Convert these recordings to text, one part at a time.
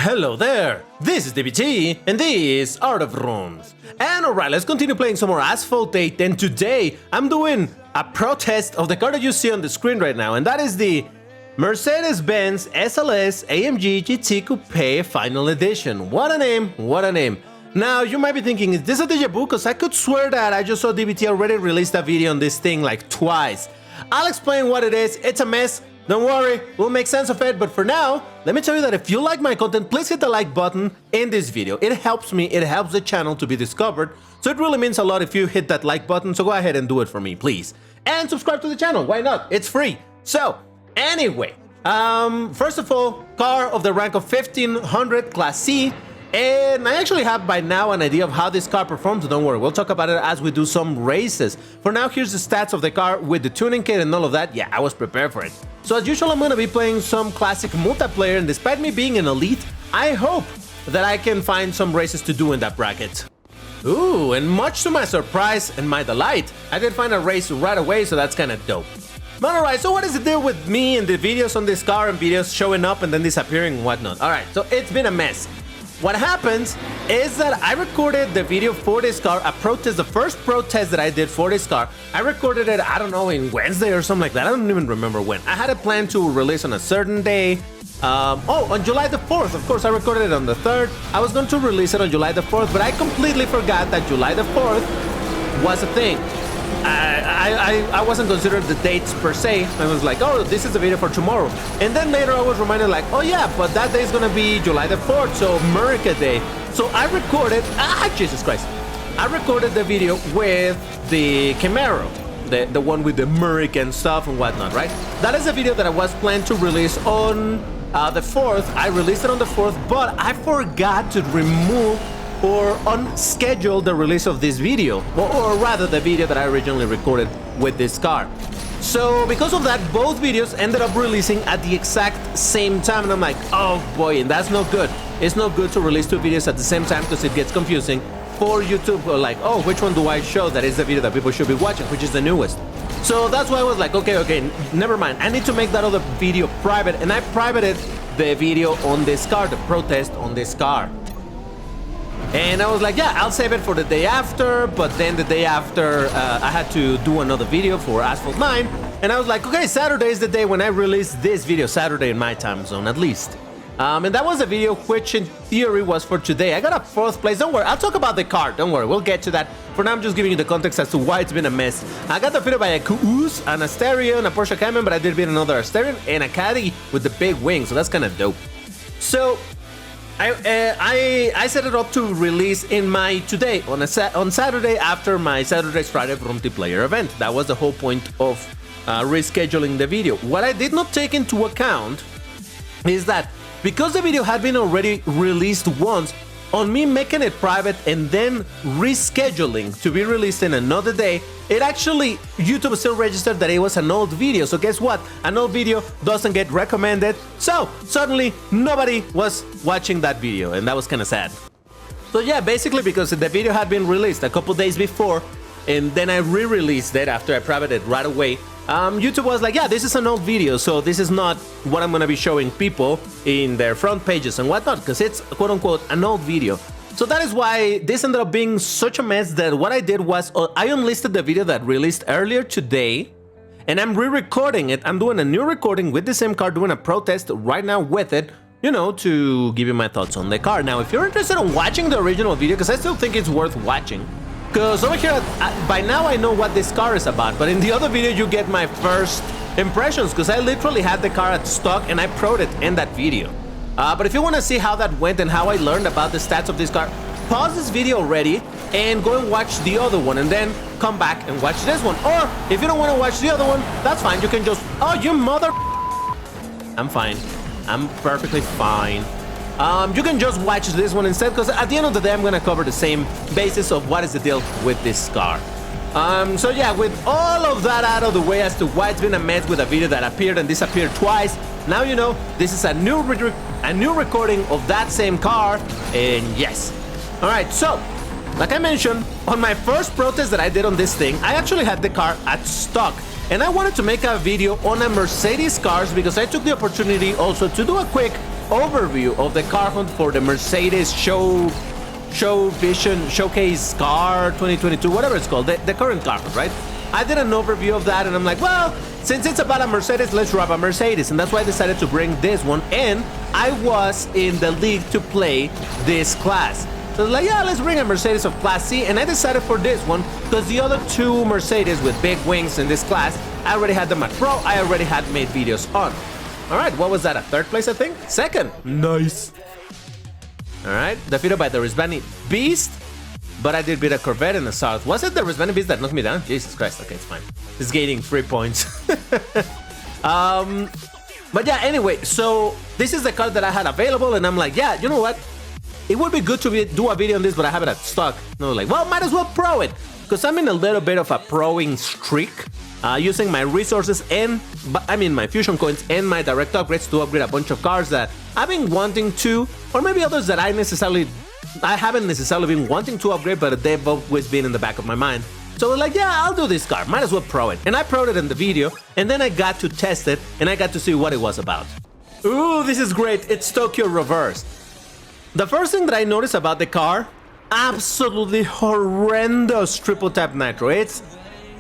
Hello there, this is DBT, and this is Art of Rooms. And alright, let's continue playing some more Asphalt 8, and today I'm doing a protest of the car that you see on the screen right now, and that is the Mercedes-Benz SLS AMG GT Coupe Final Edition. What a name, what a name. Now, you might be thinking, is this a deja vu? Because I could swear that I just saw DBT already released a video on this thing like twice. I'll explain what it is, it's a mess. Don't worry, we'll make sense of it, but for now, let me tell you that if you like my content, please hit the like button in this video. It helps me, it helps the channel to be discovered, so it really means a lot if you hit that like button, so go ahead and do it for me, please. And subscribe to the channel, why not? It's free. So, anyway, first of all, car of the rank of 1500 Class C, and I actually have by now an idea of how this car performs, don't worry, we'll talk about it as we do some races. For now, here's the stats of the car with the tuning kit and all of that. Yeah, I was prepared for it. So as usual, I'm gonna be playing some classic multiplayer, and despite me being an elite, I hope that I can find some races to do in that bracket. Ooh, and much to my surprise and my delight, I did find a race right away, so that's kinda dope. But alright, so what is the deal with me and the videos on this car and videos showing up and then disappearing and whatnot? Alright, so it's been a mess. What happens is that I recorded the video for this car, a protest, the first protest that I did for this car. I recorded it, I don't know, in Wednesday or something like that. I don't even remember when. I had a plan to release on a certain day. On July the 4th, of course, I recorded it on the 3rd. I was going to release it on July the 4th, but I completely forgot that July the 4th was a thing. I wasn't considering the dates per se. I was like, oh, this is the video for tomorrow. And then later I was reminded like, oh yeah, but that day is gonna be July the 4th, so America Day. So I recorded, Jesus Christ. I recorded the video with the Camaro, the one with the American stuff and whatnot, right? That is a video that I was planned to release on the 4th. I released it on the 4th, but I forgot to remove or unschedule the release of this video, or rather the video that I originally recorded with this car. So because of that, both videos ended up releasing at the exact same time, and I'm like, oh boy, and that's not good. It's not good to release two videos at the same time because it gets confusing for YouTube. Or like, oh, which one do I show that is the video that people should be watching, which is the newest? So that's why I was like, okay, never mind. I need to make that other video private, and I privated the video on this car, the protest on this car. And I was like, yeah, I'll save it for the day after, but then the day after, I had to do another video for Asphalt 9, and I was like, okay, Saturday is the day when I release this video, Saturday in my time zone, at least. And that was a video which, in theory, was for today. I got a 4th place, don't worry, I'll talk about the car, don't worry, we'll get to that. For now, I'm just giving you the context as to why it's been a mess. I got defeated by a Cruise, an Asterion, and a Porsche Cayman, but I did beat another Asterion, and a Caddy with the big wing, so that's kind of dope. So I set it up to release in my today on Saturday after my Saturday's Friday multiplayer event. That was the whole point of rescheduling the video. What I did not take into account is that because the video had been already released once, on me making it private and then rescheduling to be released in another day, it actually, YouTube still registered that it was an old video. So guess what? An old video doesn't get recommended. So suddenly nobody was watching that video, and that was kind of sad. So yeah, basically because the video had been released a couple days before, and then I re-released it after I privated it right away. YouTube was like, yeah, this is an old video, so this is not what I'm gonna be showing people in their front pages and whatnot, because it's quote-unquote an old video. So that is why this ended up being such a mess that what I did was I unlisted the video that released earlier today, and I'm re-recording it. I'm doing a new recording with the same car, doing a protest right now with it, you know, to give you my thoughts on the car. Now, if you're interested in watching the original video, because I still think it's worth watching, because over here, by now I know what this car is about, but in the other video you get my first impressions, because I literally had the car at stock and I pro'd it in that video. But if you want to see how that went and how I learned about the stats of this car, pause this video already and go and watch the other one, and then come back and watch this one. Or if you don't want to watch the other one, that's fine, you can just, oh, you mother... I'm fine. I'm perfectly fine. You can just watch this one instead, because at the end of the day, I'm going to cover the same basis of what is the deal with this car. So yeah, with all of that out of the way as to why it's been a mess with a video that appeared and disappeared twice, now you know this is a new recording of that same car, and yes. Alright, so, like I mentioned, on my first protest that I did on this thing, I actually had the car at stock. And I wanted to make a video on a Mercedes cars because I took the opportunity also to do a quick overview of the car hunt for the Mercedes Showcase Car 2022, whatever it's called, the current car hunt, right? I did an overview of that, and I'm like, well, since it's about a Mercedes, let's grab a Mercedes, and that's why I decided to bring this one. And I was in the league to play this class. So I was like, yeah, let's bring a Mercedes of Class C, and I decided for this one because the other two Mercedes with big wings in this class, I already had them at Pro, I already had made videos on. All right, what was that, a third place, I think? Second. Nice. All right, defeated by the Rizvani Beast, but I did beat a Corvette in the South. Was it the Rizvani Beast that knocked me down? Jesus Christ, okay, it's fine. It's gaining 3 points. But yeah, anyway, so this is the car that I had available, and I'm like, yeah, you know what? It would be good to do a video on this, but I have it at stock. And I was like, well, might as well pro it, because I'm in a little bit of a proing streak, using my resources and, my fusion coins and my direct upgrades to upgrade a bunch of cars that I've been wanting to, or maybe others that I haven't necessarily been wanting to upgrade, but they've always been in the back of my mind. So I was like, yeah, I'll do this car, might as well pro it. And I pro'd it in the video, and then I got to test it, and I got to see what it was about. Ooh, this is great, it's Tokyo Revers. The first thing that I noticed about the car, absolutely horrendous triple tap nitro. It's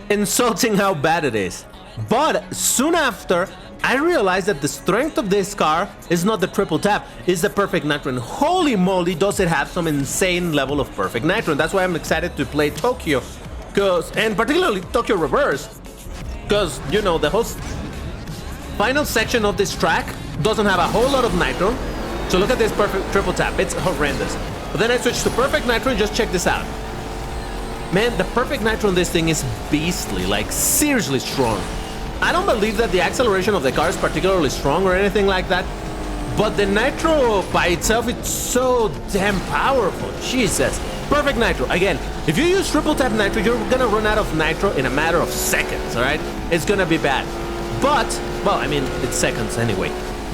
insulting how bad it is. But soon after, I realized that the strength of this car is not the triple tap, it's the perfect nitro. And holy moly, does it have some insane level of perfect nitro. And that's why I'm excited to play Tokyo, and particularly Tokyo Revers, because, you know, the whole final section of this track doesn't have a whole lot of nitro. So look at this perfect triple tap, it's horrendous. But then I switched to perfect nitro and just check this out. Man, the perfect nitro on this thing is beastly, like seriously strong. I don't believe that the acceleration of the car is particularly strong or anything like that, but the nitro by itself, it's so damn powerful, Jesus. Perfect nitro, again, if you use triple tap nitro, you're gonna run out of nitro in a matter of seconds, all right? It's gonna be bad. But, well, I mean, it's seconds anyway.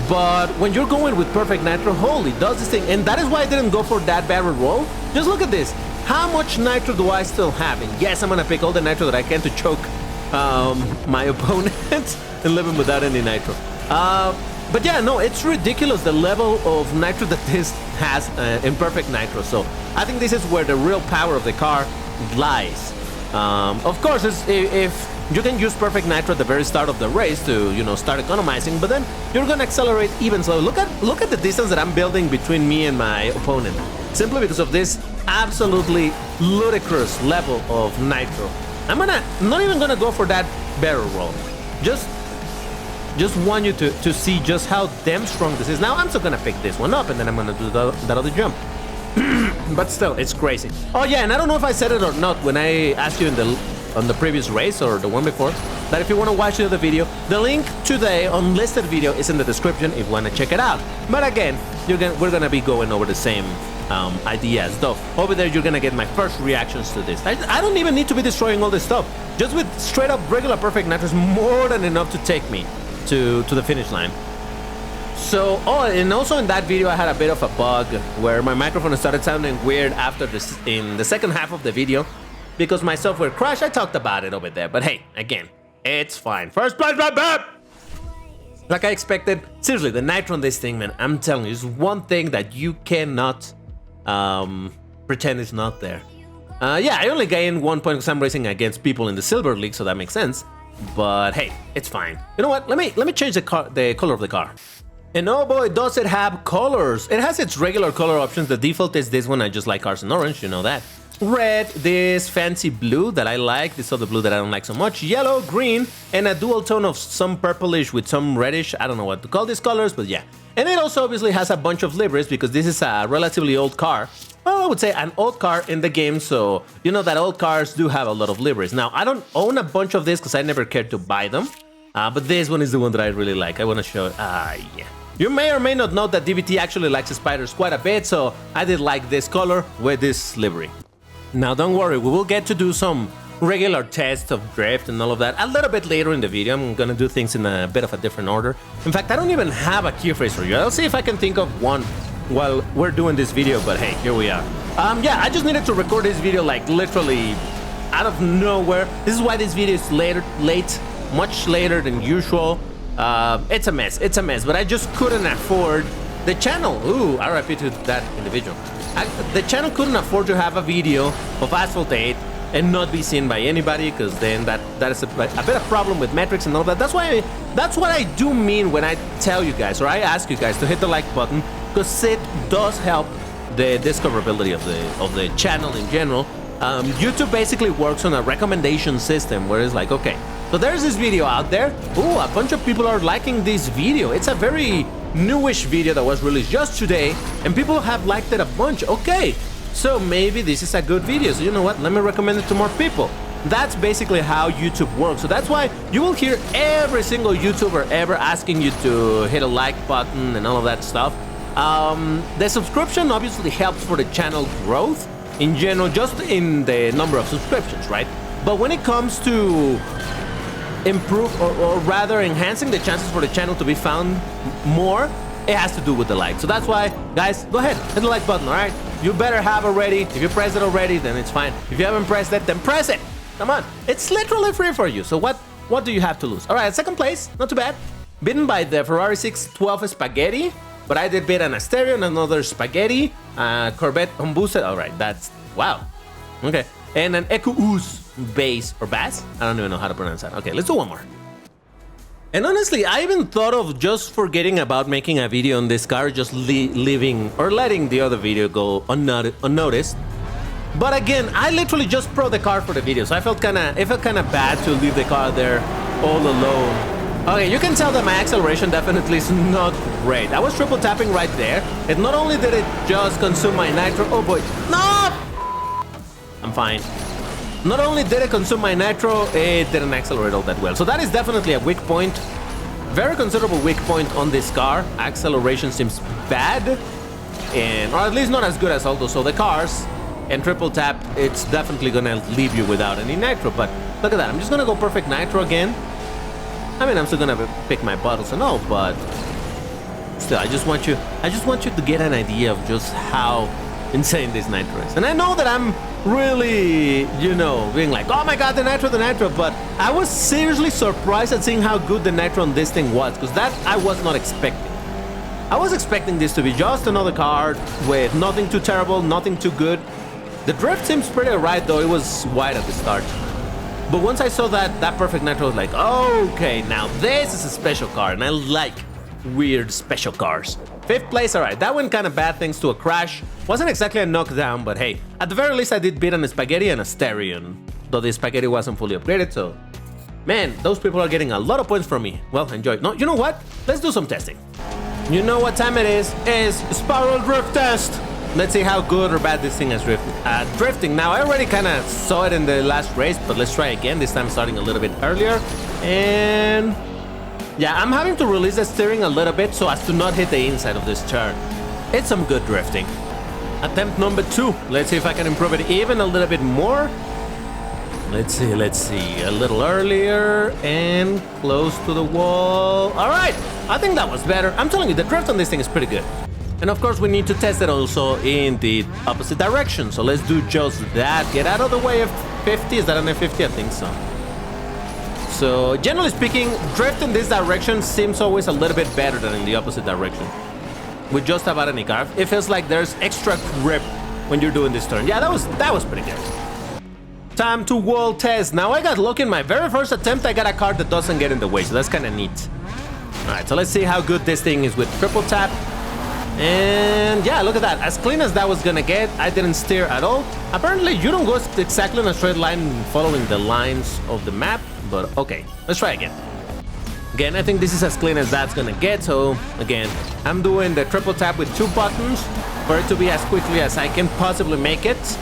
But when you're going with perfect nitro, holy, does this thing, and that is why I didn't go for that barrel roll. Just look at this. How much nitro do I still have? And yes, I'm gonna pick all the nitro that I can to choke my opponent and leave him without any nitro. But yeah, no, it's ridiculous the level of nitro that this has in perfect nitro. So I think this is where the real power of the car lies. Of course, if you can use perfect nitro at the very start of the race to, you know, start economizing, but then you're gonna accelerate even slower. Look at the distance that I'm building between me and my opponent, simply because of this absolutely ludicrous level of nitro. I'm not even gonna go for that barrel roll. Just want you to see just how damn strong this is. Now I'm still gonna pick this one up, and then I'm gonna do that other jump. But still, it's crazy. Oh yeah, and I don't know if I said it or not when I asked you on the previous race or the one before, that if you want to watch the other video, the link to the unlisted video is in the description if you want to check it out. But again, we're gonna be going over the same ideas, though. Over there, you're gonna get my first reactions to this. I don't even need to be destroying all this stuff. Just with straight up regular perfect nitro is more than enough to take me to the finish line. So, and also in that video I had a bit of a bug where my microphone started sounding weird after this, in the second half of the video, because my software crashed. I talked about it over there, but hey, again, it's fine. First place, like I expected. Seriously, the nitro on this thing, man, I'm telling you, is one thing that you cannot pretend is not there. Yeah, I only gained 1 point because I'm racing against people in the Silver League, so that makes sense. But hey, it's fine. You know what? Let me change the color of the car. And oh boy, does it have colors. It has its regular color options. The default is this one. I just like cars in orange, you know that. Red, this fancy blue that I like, this other blue that I don't like so much, yellow, green, and a dual tone of some purplish with some reddish. I don't know what to call these colors, but yeah. And it also obviously has a bunch of liveries because this is a relatively old car. Well, I would say an old car in the game, so you know that old cars do have a lot of liveries. Now, I don't own a bunch of this because I never cared to buy them, but this one is the one that I really like. I want to show it. Yeah. You may or may not know that DVT actually likes spiders quite a bit, so I did like this color with this livery. Now don't worry, we will get to do some regular tests of drift and all of that a little bit later in the video. I'm gonna do things in a bit of a different order. In fact, I don't even have a key phrase for you. I'll see if I can think of one while we're doing this video, but hey, here we are. Yeah, I just needed to record this video like literally out of nowhere. This is why this video is late, much later than usual. It's a mess, but I just couldn't afford the channel, ooh, RIP to that individual. The channel couldn't afford to have a video of Asphalt 8 and not be seen by anybody, because then that is a bit of problem with metrics and all that. That's what I do mean when I tell you guys, or I ask you guys to hit the like button, because it does help the discoverability of the channel in general. YouTube basically works on a recommendation system where it's like, okay, so there's this video out there. Ooh, a bunch of people are liking this video. It's a very newish video that was released just today, and people have liked it a bunch. Okay, so maybe this is a good video. So you know what? Let me recommend it to more people. That's basically how YouTube works. So that's why you will hear every single YouTuber ever asking you to hit a like button and all of that stuff. The subscription obviously helps for the channel growth in general, just in the number of subscriptions, right? But when it comes to improve or rather enhancing the chances for the channel to be found more, it has to do with the like. So that's why, guys, go ahead, hit the like button, all right? You better have already. If you pressed it already, then it's fine. If you haven't pressed it, then press it. Come on, it's literally free for you. So what do you have to lose? All right, second place, not too bad. Beaten by the Ferrari 612 Spaghetti, but I did beat an Asterion, another Spaghetti, Corvette Boosted. All right, that's, wow. Okay, and an Eco-Ooze base or bass. I don't even know how to pronounce that. Okay, let's do one more. And honestly, I even thought of just forgetting about making a video on this car, just leaving or letting the other video go unnoticed. But again, I literally just pro the car for the video, so it felt kind of bad to leave the car there all alone. Okay, you can tell that my acceleration definitely is not great. I was triple tapping right there, and not only did it just consume my nitro. Oh boy, no! I'm fine. Not only did it consume my nitro, it didn't accelerate all that well. So that is definitely a weak point. Very considerable weak point on this car. Acceleration seems bad, or at least not as good as all those other cars. And triple tap, it's definitely gonna leave you without any nitro. But look at that, I'm just gonna go perfect nitro again. I mean, I'm still gonna pick my bottles and all, but still, I just want you to get an idea of just how insane this nitro is. And I know that I'm really, you know, being like, oh my god, the nitro, but I was seriously surprised at seeing how good the nitro on this thing was, because that I was not expecting. I was expecting this to be just another car with nothing too terrible, nothing too good. The drift seems pretty alright, though. It was wide at the start. But once I saw that perfect nitro, I was like, okay, now this is a special car, and I like weird special cars. Fifth place, alright, that went kind of bad thanks to a crash. Wasn't exactly a knockdown, but hey, at the very least I did beat an Spaghetti and a Asterion, though the Spaghetti wasn't fully upgraded, so... Man, those people are getting a lot of points from me. Well, enjoy. No, you know what? Let's do some testing. You know what time it is? It's Spiral Drift Test! Let's see how good or bad this thing is drifting. Now, I already kind of saw it in the last race, but let's try again, this time starting a little bit earlier. And... yeah, I'm having to release the steering a little bit so as to not hit the inside of this turn. It's some good drifting. Attempt number 2. Let's see if I can improve it even a little bit more. Let's see. A little earlier and close to the wall. All right, I think that was better. I'm telling you, the drift on this thing is pretty good. And of course, we need to test it also in the opposite direction. So let's do just that. Get out of the way of 50. Is that an F50? I think so. So, generally speaking, drift in this direction seems always a little bit better than in the opposite direction. With just about any car, it feels like there's extra grip when you're doing this turn. Yeah, that was pretty good. Time to wall test. Now, I got lucky in my very first attempt. I got a car that doesn't get in the way, so that's kind of neat. All right, so let's see how good this thing is with triple tap. And yeah, look at that. As clean as that was gonna get, I didn't steer at all. Apparently, you don't go exactly in a straight line following the lines of the map. But okay, let's try again. Again, I think this is as clean as that's gonna get, so again, I'm doing the triple tap with 2 buttons for it to be as quickly as I can possibly make it.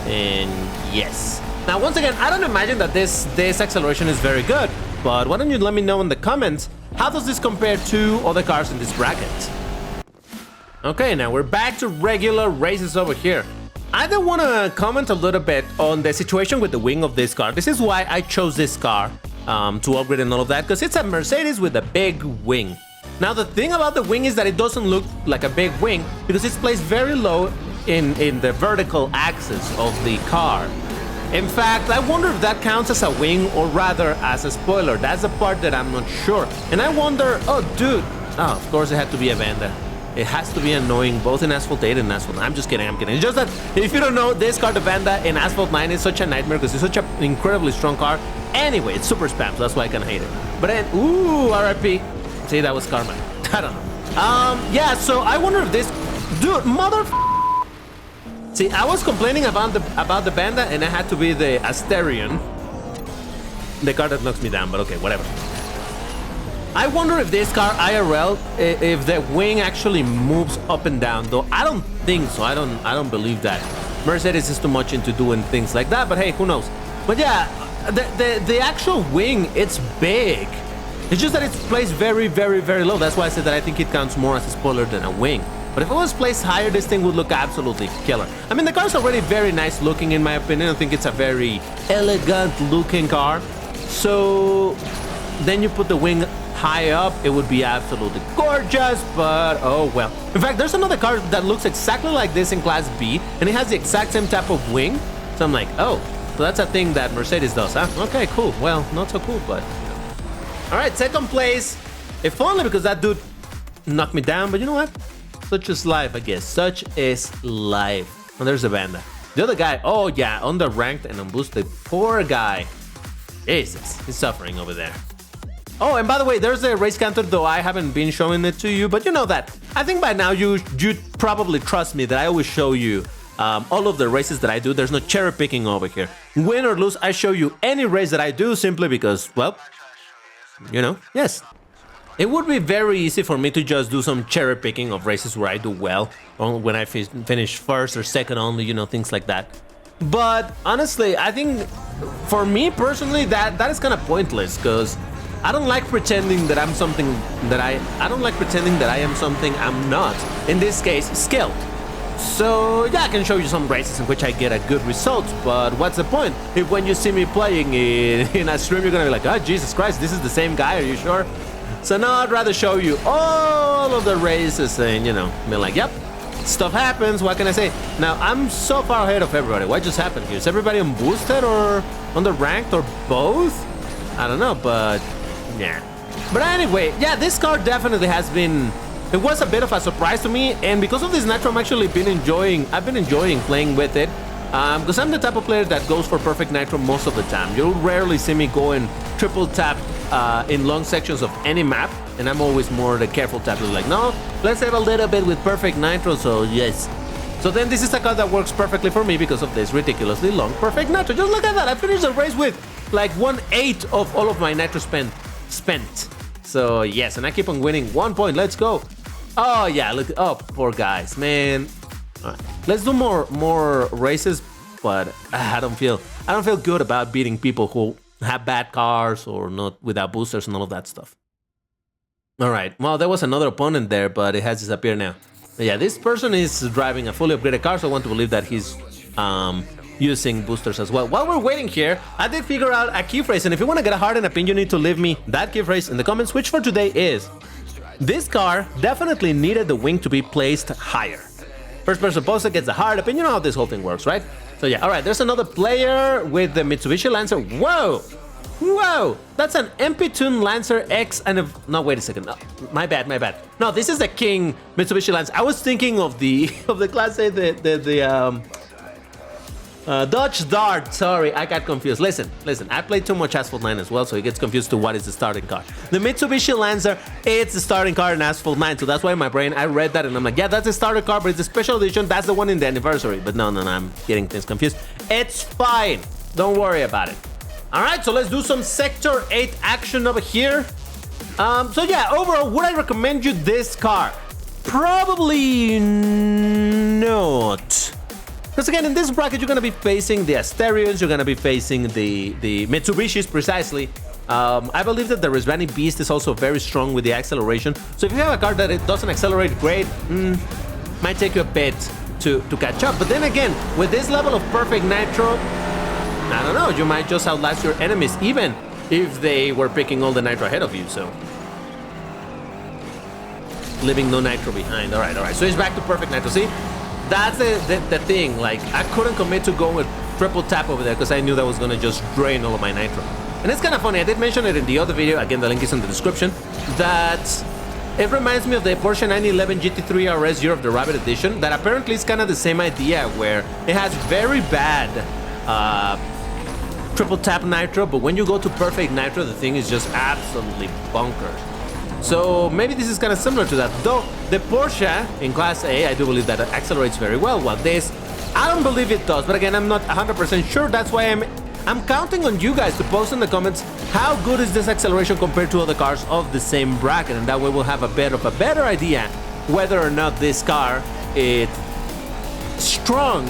And yes. Now, once again, I don't imagine that this acceleration is very good, but why don't you let me know in the comments, how does this compare to other cars in this bracket? Okay, now we're back to regular races over here. I do want to comment a little bit on the situation with the wing of this car. This is why I chose this car to upgrade and all of that, because it's a Mercedes with a big wing. Now, the thing about the wing is that it doesn't look like a big wing because it's placed very low in the vertical axis of the car. In fact, I wonder if that counts as a wing or rather as a spoiler. That's the part that I'm not sure. And I wonder, oh, dude. Oh, of course it had to be a Vanda. It has to be annoying both in Asphalt 8 and Asphalt 9. I'm just kidding, I'm kidding. It's just that if you don't know, this car, the Vanda in Asphalt 9 is such a nightmare because it's such an incredibly strong car. Anyway, it's super spam, so that's why I kind of hate it. But then, ooh, RIP. See, that was karma. I don't know. Yeah, so I wonder if this... Dude, See, I was complaining about the Vanda and it had to be the Asterion. The car that knocks me down, but okay, whatever. I wonder if this car IRL, if the wing actually moves up and down, though I don't think so. I don't believe that. Mercedes is too much into doing things like that, but hey, who knows? But yeah, the actual wing, it's big. It's just that it's placed very, very, very low. That's why I said that I think it counts more as a spoiler than a wing. But if it was placed higher, this thing would look absolutely killer. I mean, the car's already very nice looking, in my opinion. I think it's a very elegant looking car. So then you put the wing high up, it would be absolutely gorgeous, but oh well. In fact, there's another car that looks exactly like this in Class B, and it has the exact same type of wing. So I'm like, oh, so that's a thing that Mercedes does, huh? Okay, cool. Well, not so cool, but... All right, second place. If only because that dude knocked me down, but you know what? Such is life, I guess. Such is life. And there's a Vanda. The other guy, oh yeah, underranked and unboosted. Poor guy. Jesus, he's suffering over there. Oh, and by the way, there's a race counter, though I haven't been showing it to you, but you know that. I think by now you probably trust me that I always show you all of the races that I do. There's no cherry picking over here. Win or lose, I show you any race that I do simply because, well, you know, yes. It would be very easy for me to just do some cherry picking of races where I do well, or when I finish first or second only, you know, things like that. But honestly, I think for me personally, that is kind of pointless because I don't like pretending that I'm something that I don't like pretending that I am something I'm not. In this case, skilled. So yeah, I can show you some races in which I get a good result, but what's the point? If when you see me playing in a stream, you're gonna be like, oh, Jesus Christ, this is the same guy, are you sure? So no, I'd rather show you all of the races and, you know, be like, yep, stuff happens, what can I say? Now, I'm so far ahead of everybody. What just happened here? Is everybody on boosted or on the ranked or both? I don't know, but yeah. But anyway, yeah, this car definitely has been... It was a bit of a surprise to me, and because of this nitro, I've been enjoying playing with it. Because I'm the type of player that goes for perfect nitro most of the time. You'll rarely see me going triple tap in long sections of any map, and I'm always more the careful type. Like, no, let's have a little bit with perfect nitro, so yes. So then this is a car that works perfectly for me because of this ridiculously long perfect nitro. Just look at that, I finished the race with like 1/8 of all of my nitro spent. So yes, and I keep on winning 1 point, let's go. Oh yeah, look, oh, poor guys, man. All right, let's do more races, but I don't feel good about beating people who have bad cars or not without boosters and all of that stuff. All right, well, there was another opponent there, but it has disappeared now. But yeah, this person is driving a fully upgraded car, so I want to believe that he's using boosters as well. While we're waiting here, I did figure out a key phrase, and if you want to get a hard and a pin, you need to leave me that key phrase in the comments, which for today is: this car definitely needed the wing to be placed higher. First person posted gets the hard up, and you know how this whole thing works, right? So yeah, all right, there's another player with the Mitsubishi Lancer. Whoa! Whoa! That's an MP-tuned Lancer X and a... No, wait a second. No, my bad. No, this is the King Mitsubishi Lancer. I was thinking of the Class A, Dodge Dart. Sorry, I got confused. Listen. I played too much Asphalt 9 as well, so he gets confused to what is the starting car. The Mitsubishi Lancer, it's the starting car in Asphalt 9, so that's why in my brain I read that and I'm like, yeah, that's the starter car, but it's a special edition. That's the one in the anniversary. But no, I'm getting things confused. It's fine. Don't worry about it. All right, so let's do some Sector 8 action over here. So yeah, overall, would I recommend you this car? Probably not. Because again, in this bracket, you're going to be facing the Asterions, you're going to be facing the Mitsubishis precisely. I believe that the Resvani Beast is also very strong with the acceleration. So if you have a car that it doesn't accelerate great, might take you a bit to catch up. But then again, with this level of perfect nitro, I don't know, you might just outlast your enemies, even if they were picking all the nitro ahead of you, so. Leaving no nitro behind. All right. So he's back to perfect nitro. See? That's the thing, like, I couldn't commit to going with triple tap over there because I knew that was gonna just drain all of my nitro. And it's kind of funny, I did mention it in the other video, again, the link is in the description, that It reminds me of the Porsche 911 GT3 RS Year of the Rabbit Edition, that apparently is kind of the same idea, where it has very bad triple tap nitro, but when you go to perfect nitro, the thing is just absolutely bonkers. So maybe this is kind of similar to that, though the Porsche in Class A, I do believe that it accelerates very well, while this, I don't believe it does, but again, I'm not 100% sure. That's why I'm counting on you guys to post in the comments how good is this acceleration compared to other cars of the same bracket, and that way we'll have a bit of a better idea whether or not this car is strong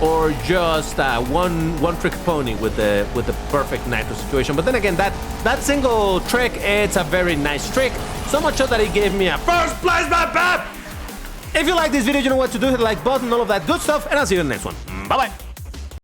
or just one trick pony with the perfect nitro situation. But then again, that single trick, it's a very nice trick, so much so that it gave me a first place my pep. If you like this video, you know what to do. Hit the like button, all of that good stuff, and I'll see you in the next one. Bye bye.